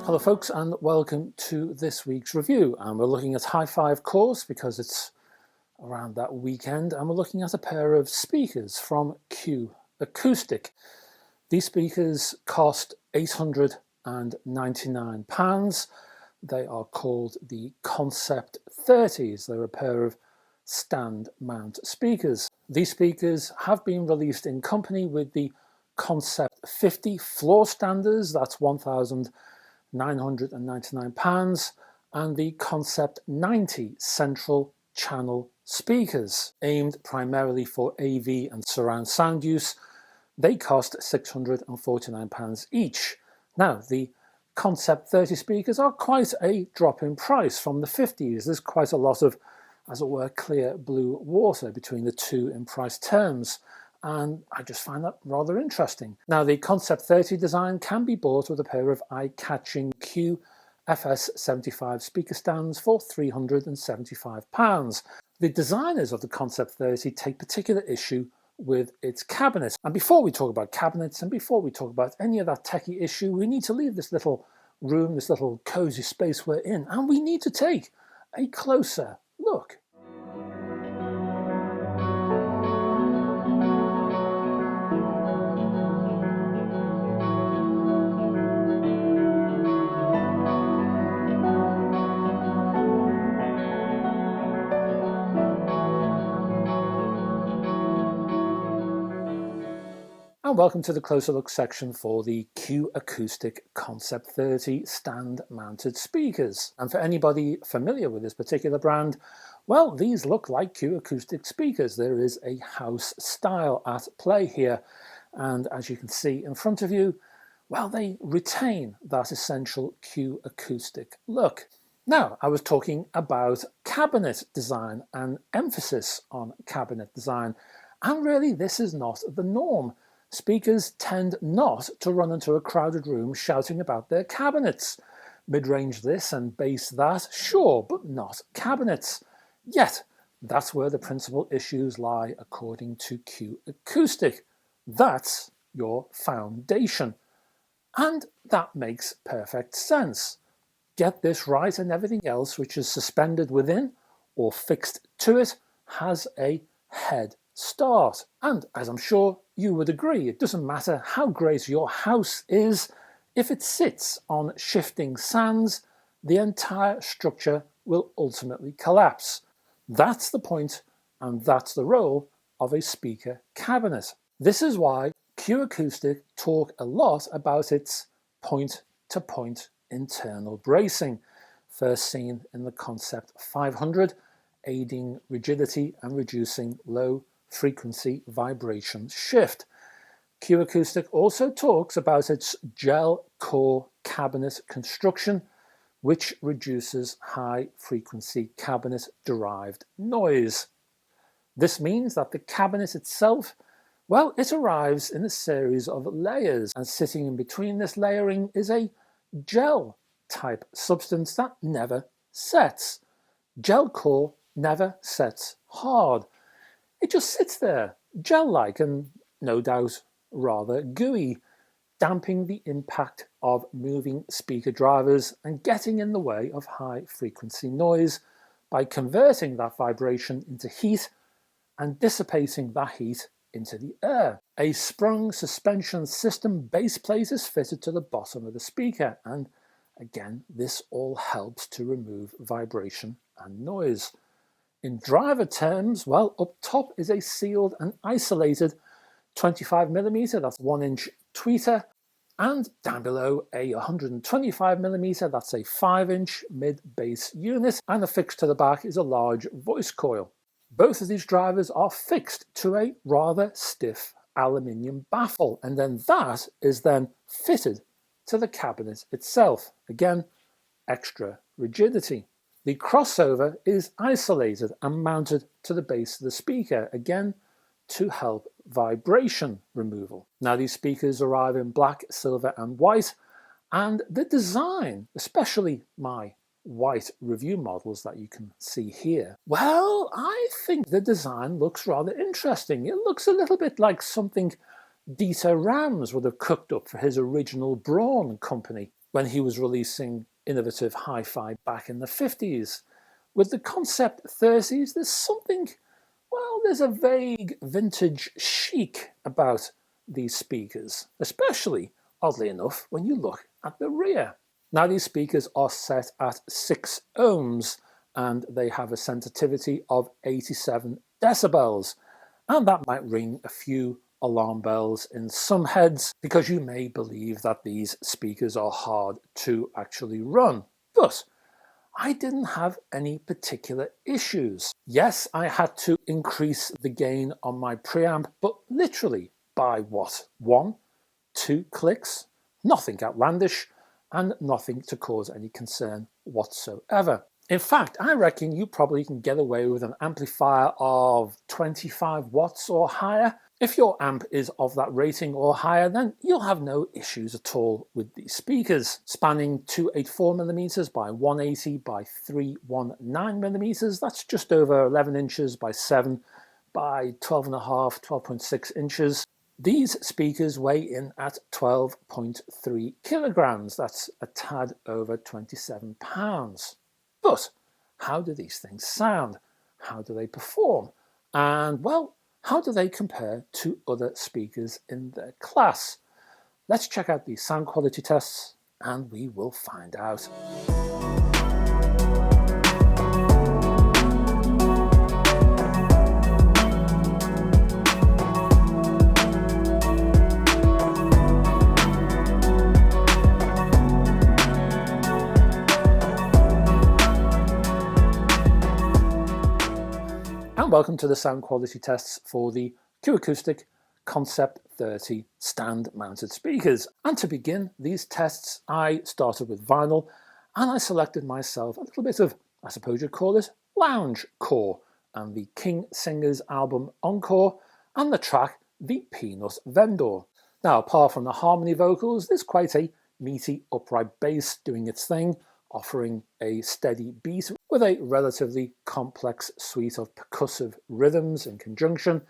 Hello folks, and welcome to this week's review. And we're looking at hi-fi, of course, because it's around that weekend, and we're looking at a pair of speakers from Q Acoustics. These speakers cost £899. They are called the Concept 30s. They're a pair of stand mount speakers. These speakers have been released in company with the Concept 50 floor standers. That's £1,999, and the Concept 90 central channel speakers, aimed primarily for AV and surround sound use. They cost £649 each. Now, the Concept 30 speakers are quite a drop in price from the 50s. There's quite a lot of, as it were, clear blue water between the two in price terms, and I just find that rather interesting. Now, the Concept 30 design can be bought with a pair of eye-catching Q FS75 speaker stands for £375. The designers of the Concept 30 take particular issue with its cabinets. And before we talk about cabinets, and before we talk about any of that techie issue, we need to leave this little room, this little cozy space we're in, and we need to take a closer look. And welcome to the closer look section for the Q Acoustics Concept 30 stand mounted speakers. And for anybody familiar with this particular brand, well, these look like Q Acoustics speakers. There is a house style at play here, and as you can see in front of you, well, they retain that essential Q Acoustic look. Now, I was talking about cabinet design and emphasis on cabinet design, and really this is not the norm. Speakers tend not to run into a crowded room shouting about their cabinets. Mid-range this and bass that, sure, but not cabinets. Yet, that's where the principal issues lie according to Q Acoustics. That's your foundation. And that makes perfect sense. Get this right and everything else which is suspended within or fixed to it has a head start. And as I'm sure you would agree, it doesn't matter how great your house is, if it sits on shifting sands, the entire structure will ultimately collapse. That's the point, and that's the role of a speaker cabinet. This is why Q Acoustics talk a lot about its point-to-point internal bracing, first seen in the Concept 500, aiding rigidity and reducing low frequency vibration shift. Q Acoustics also talks about its gel core cabinet construction, which reduces high frequency cabinet derived noise. This means that the cabinet itself, well, it arrives in a series of layers, and sitting in between this layering is a gel type substance that never sets. Gel core never sets hard. It just sits there, gel-like and no doubt rather gooey, damping the impact of moving speaker drivers and getting in the way of high-frequency noise by converting that vibration into heat and dissipating that heat into the air. A sprung suspension system base plate is fitted to the bottom of the speaker, and again, this all helps to remove vibration and noise. In driver terms, well, up top is a sealed and isolated 25mm, that's 1-inch tweeter, and down below a 125mm, that's a 5-inch mid-bass unit, and affixed to the back is a large voice coil. Both of these drivers are fixed to a rather stiff aluminium baffle, and then that is then fitted to the cabinet itself. Again, extra rigidity. The crossover is isolated and mounted to the base of the speaker, again to help vibration removal. Now these speakers arrive in black, silver and white, and the design, especially my white review models that you can see here, well, I think the design looks rather interesting. It looks a little bit like something Dieter Rams would have cooked up for his original Braun company when he was releasing innovative hi-fi back in the 50s. With the Concept 30s, there's something, well, there's a vague vintage chic about these speakers, especially, oddly enough, when you look at the rear. Now these speakers are set at 6 ohms and they have a sensitivity of 87 decibels, and that might ring a few alarm bells in some heads because you may believe that these speakers are hard to actually run. But I didn't have any particular issues. Yes, I had to increase the gain on my preamp, but literally by what? 1, 2 clicks? Nothing outlandish and nothing to cause any concern whatsoever. In fact, I reckon you probably can get away with an amplifier of 25 watts or higher. If your amp is of that rating or higher, then you'll have no issues at all with these speakers. Spanning 284mm by 180 by 319mm, that's just over 11 inches by 7 by 12.5, 12.6 inches. These speakers weigh in at 12.3 kilograms, that's a tad over 27 pounds. But how do these things sound? How do they perform? And well, how do they compare to other speakers in their class? Let's check out these sound quality tests and we will find out. And welcome to the sound quality tests for the Q Acoustic Concept 30 stand-mounted speakers. And to begin these tests, I started with vinyl and I selected myself a little bit of, I suppose you'd call it, lounge core, and the King Singers album Encore and the track The Peanut Vendor. Now, apart from the harmony vocals, there's quite a meaty upright bass doing its thing, offering a steady beat with a relatively complex suite of percussive rhythms in conjunction,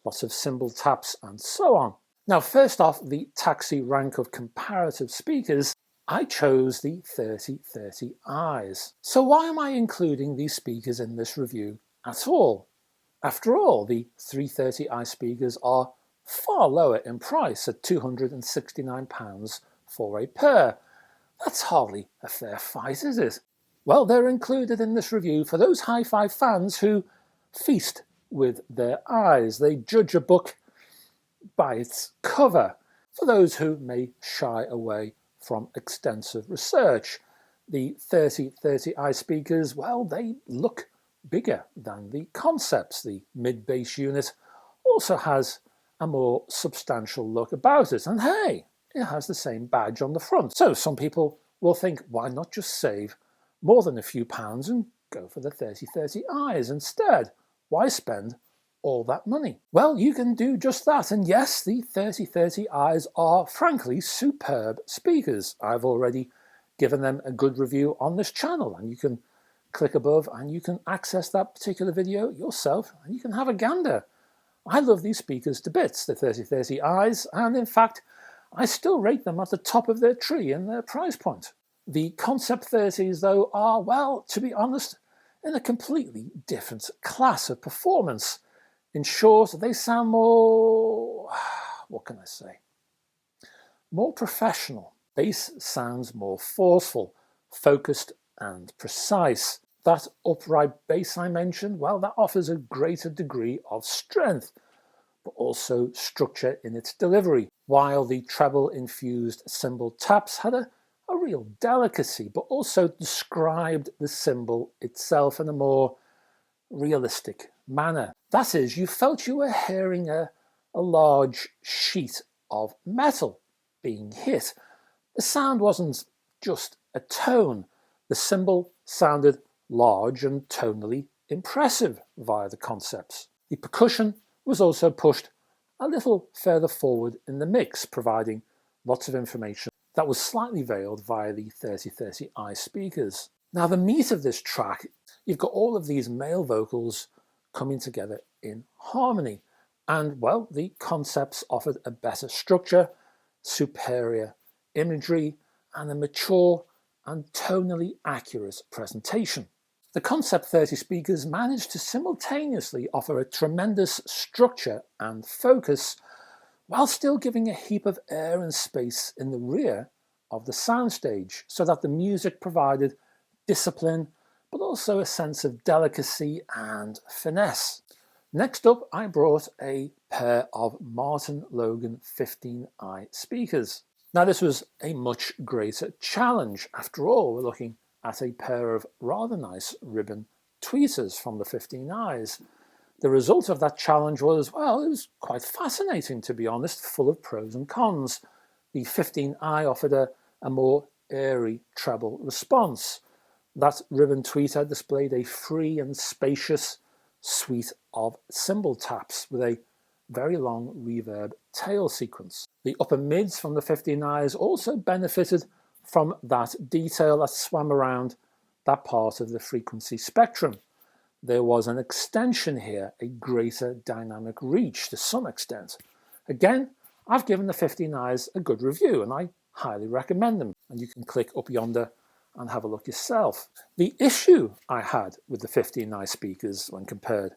lots of cymbal taps and so on. Now first off, the taxi rank of comparative speakers, I chose the 3030i's. So why am I including these speakers in this review at all? After all, the 330i speakers are far lower in price at £269 for a pair. That's hardly a fair fight, is it? Well, they're included in this review for those hi-fi fans who feast with their eyes. They judge a book by its cover. For those who may shy away from extensive research, the 3030i speakers, well, they look bigger than the Concepts. The mid-bass unit also has a more substantial look about it. And hey, it has the same badge on the front. So some people will think, why not just save more than a few pounds and go for the 3030i's instead? Why spend all that money? Well, you can do just that. And yes, the 3030i's are frankly superb speakers. I've already given them a good review on this channel, and you can click above and you can access that particular video yourself and you can have a gander. I love these speakers to bits, the 3030i's, and in fact, I still rate them at the top of their tree in their price point. The Concept 30s, though, are, well, to be honest, in a completely different class of performance. In short, they sound more, what can I say, more professional. Bass sounds more forceful, focused and precise. That upright bass I mentioned, well, that offers a greater degree of strength, but also structure in its delivery, while the treble-infused cymbal taps had a real delicacy, but also described the cymbal itself in a more realistic manner. That is, you felt you were hearing a a large sheet of metal being hit. The sound wasn't just a tone. The cymbal sounded large and tonally impressive via the concepts. The percussion was also pushed a little further forward in the mix, providing lots of information that was slightly veiled via the 3030i speakers. Now, the meat of this track, you've got all of these male vocals coming together in harmony, and well, the concepts offered a better structure, superior imagery, and a mature and tonally accurate presentation. The Concept 30 speakers managed to simultaneously offer a tremendous structure and focus while still giving a heap of air and space in the rear of the soundstage, so that the music provided discipline but also a sense of delicacy and finesse. Next up, I brought a pair of Martin Logan 15i speakers. Now, this was a much greater challenge. After all, we're looking at a pair of rather nice ribbon tweeters from the 15i's. The result of that challenge was, well, it was quite fascinating, to be honest, full of pros and cons. The 15i offered a more airy treble response. That ribbon tweeter displayed a free and spacious suite of cymbal taps with a very long reverb tail sequence. The upper mids from the 15i's also benefited from that detail that swam around that part of the frequency spectrum. There was an extension here, a greater dynamic reach to some extent. Again, I've given the 15i's a good review and I highly recommend them, and you can click up yonder and have a look yourself. The issue I had with the 15i speakers when compared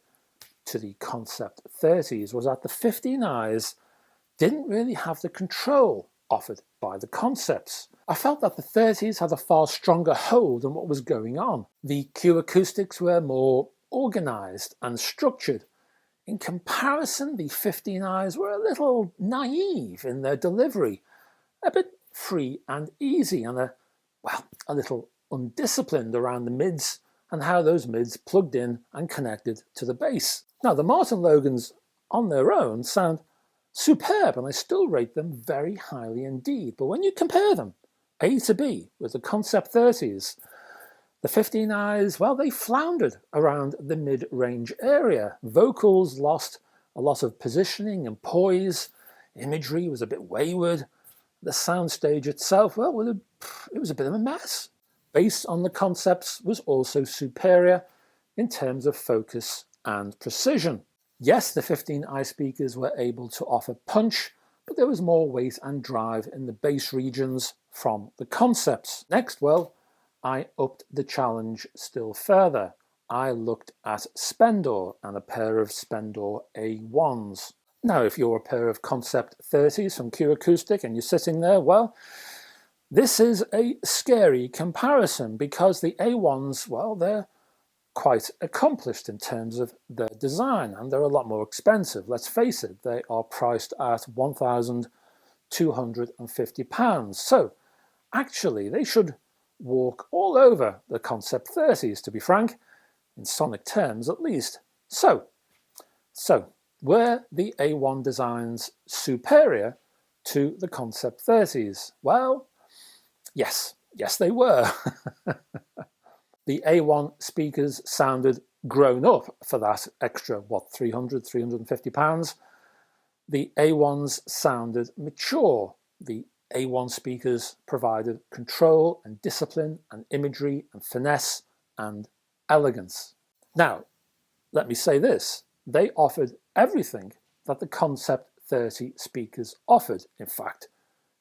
to the Concept 30s was that the 15i's didn't really have the control offered by the concepts. I felt that the 30s had a far stronger hold on what was going on. The Q Acoustics were more organized and structured. In comparison, the 15i's were a little naive in their delivery, a bit free and easy, and a little undisciplined around the mids and how those mids plugged in and connected to the bass. Now, the Martin Logans on their own sound superb, and I still rate them very highly indeed. But when you compare them A to B with the Concept 30s, the 15i's, well, they floundered around the mid-range area. Vocals lost a lot of positioning and poise. Imagery was a bit wayward. The soundstage itself, well, it was a bit of a mess. Bass on the concepts was also superior in terms of focus and precision. Yes, the 15i speakers were able to offer punch, but there was more weight and drive in the bass regions from the concepts. Next, well, I upped the challenge still further. I looked at Spendor and a pair of Spendor A1s. Now, if you're a pair of Concept 30s from Q Acoustic and you're sitting there, well, this is a scary comparison because the A1s, well, they're quite accomplished in terms of their design, and they're a lot more expensive. Let's face it, they are priced at £1,250. So, actually, they should walk all over the Concept 30s, to be frank, in sonic terms at least. So, were the A1 designs superior to the Concept 30s? Well, yes they were. The A1 speakers sounded grown up for that extra, £350. The A1s sounded mature. The A1 speakers provided control and discipline and imagery and finesse and elegance. Now, let me say this. They offered everything that the Concept 30 speakers offered, in fact,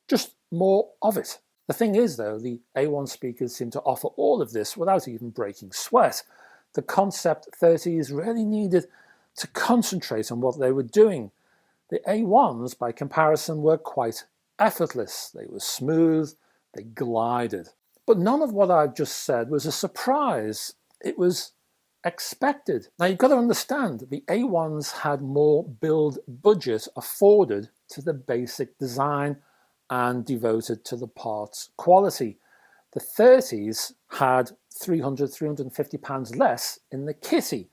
just more of it. The thing is, though, the A1 speakers seem to offer all of this without even breaking sweat. The Concept 30s really needed to concentrate on what they were doing. The A1s, by comparison, were quite effortless. They were smooth, they glided. But none of what I've just said was a surprise. It was expected. Now, you've got to understand that the A1s had more build budget afforded to the basic design and devoted to the parts quality. The 30s had £350 less in the kitty.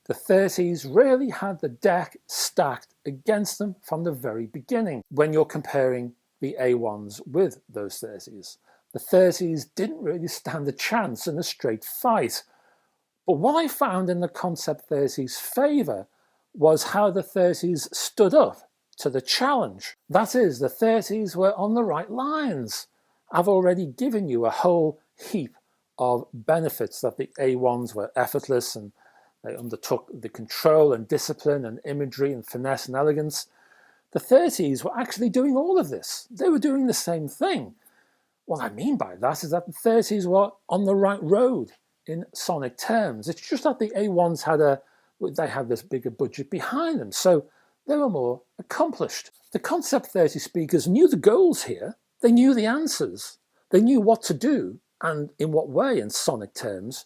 The 30s really had the deck stacked against them from the very beginning when you're comparing the A1s with those 30s. The 30s didn't really stand a chance in a straight fight. But what I found in the Concept 30's favour was how the 30s stood up to the challenge. That is, the 30s were on the right lines. I've already given you a whole heap of benefits that the A1s were effortless and they undertook the control and discipline and imagery and finesse and elegance. The 30s were actually doing all of this. They were doing the same thing. What I mean by that is that the 30s were on the right road in sonic terms. It's just that the A1s had this bigger budget behind them, so they were more accomplished. The Concept 30 speakers knew the goals here. They knew the answers. They knew what to do and in what way in sonic terms.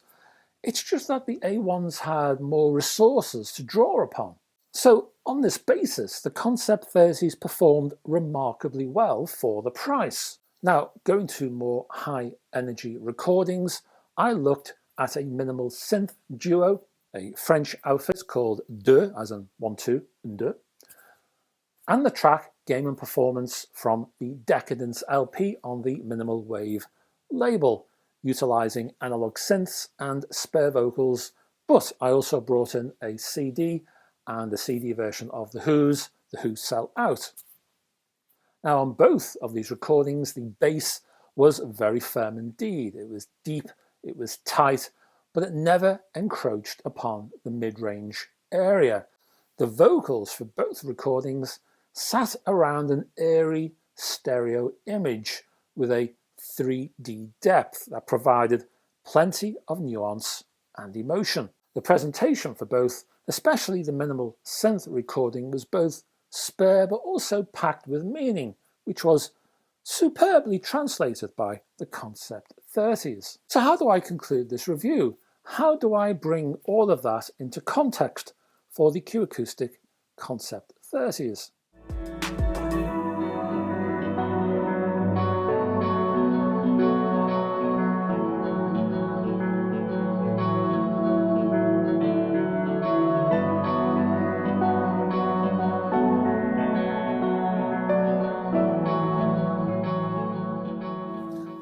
It's just that the A1s had more resources to draw upon. So on this basis, the Concept 30s performed remarkably well for the price. Now, going to more high energy recordings, I looked at a minimal synth duo, a French outfit called Deux, as in 1, 2, and Deux, and the track Game and Performance from the Decadence LP on the Minimal Wave label, utilising analog synths and spare vocals, but I also brought in a CD and a CD version of The Who's Sell Out. Now on both of these recordings, the bass was very firm indeed. It was deep, it was tight, but it never encroached upon the mid-range area. The vocals for both recordings sat around an airy stereo image with a 3D depth that provided plenty of nuance and emotion. The presentation for both, especially the minimal synth recording, was both spare but also packed with meaning, which was superbly translated by the Concept 30s. So how do I conclude this review? How do I bring all of that into context for the Q Acoustic Concept 30s?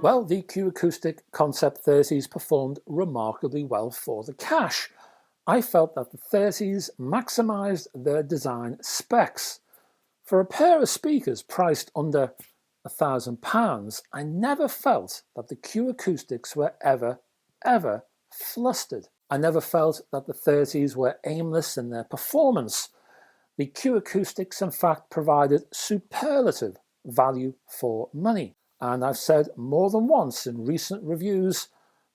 Well, the Q Acoustic Concept 30s performed remarkably well for the cash. I felt that the 30s maximised their design specs. For a pair of speakers priced under £1,000, I never felt that the Q Acoustics were ever flustered. I never felt that the 30s were aimless in their performance. The Q Acoustics, in fact, provided superlative value for money. And I've said more than once in recent reviews,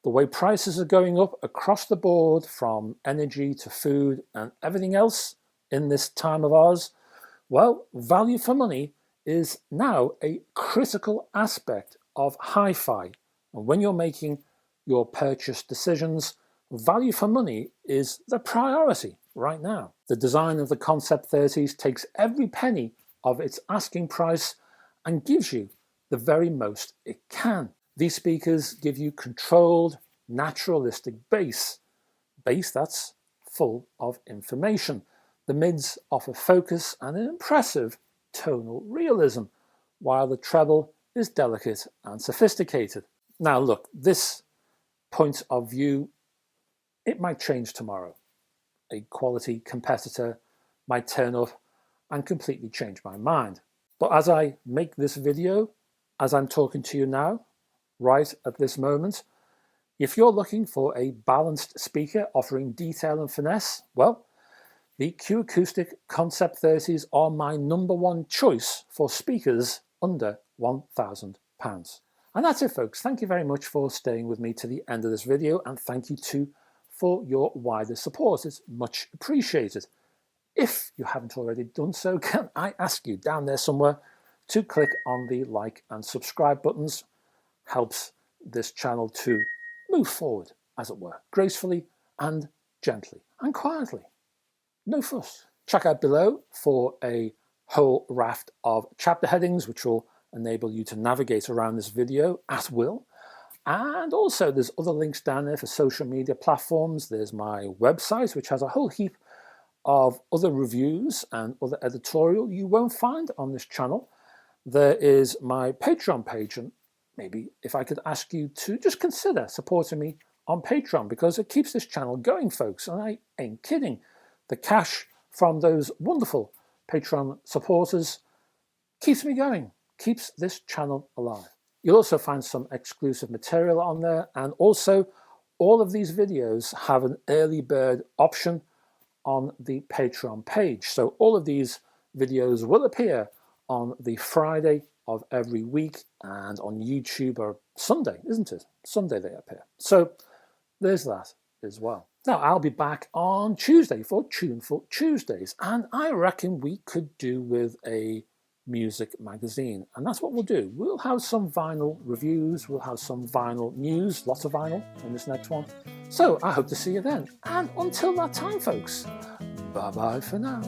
the way prices are going up across the board, from energy to food and everything else in this time of ours, well, value for money is now a critical aspect of hi-fi. And when you're making your purchase decisions, value for money is the priority right now. The design of the Concept 30s takes every penny of its asking price and gives you the very most it can. These speakers give you controlled, naturalistic bass that's full of information. The mids offer focus and an impressive tonal realism, while the treble is delicate and sophisticated. Now look, this point of view, it might change tomorrow. A quality competitor might turn up and completely change my mind. But as I make this video, as I'm talking to you now, right at this moment, if you're looking for a balanced speaker offering detail and finesse, well, the Q Acoustic Concept 30s are my #1 choice for speakers under £1,000. And that's it, folks. Thank you very much for staying with me to the end of this video, and thank you too for your wider support. It's much appreciated. If you haven't already done so, can I ask you down there somewhere to click on the like and subscribe buttons? Helps this channel to move forward, as it were, gracefully and gently and quietly. No fuss. Check out below for a whole raft of chapter headings which will enable you to navigate around this video at will. And also there's other links down there for social media platforms. There's my website, which has a whole heap of other reviews and other editorial you won't find on this channel. There is my Patreon page, and maybe if I could ask you to just consider supporting me on Patreon, because it keeps this channel going, folks, and I ain't kidding. The cash from those wonderful Patreon supporters keeps me going, keeps this channel alive. You'll also find some exclusive material on there, and also all of these videos have an early bird option on the Patreon page. So all of these videos will appear on the Friday of every week, and on YouTube or Sunday, isn't it? Sunday they appear. So there's that as well. Now, I'll be back on Tuesday for Tuneful Tuesdays, and I reckon we could do with a music magazine, and that's what we'll do. We'll have some vinyl reviews, we'll have some vinyl news, lots of vinyl in this next one. So I hope to see you then, and until that time, folks, bye bye for now.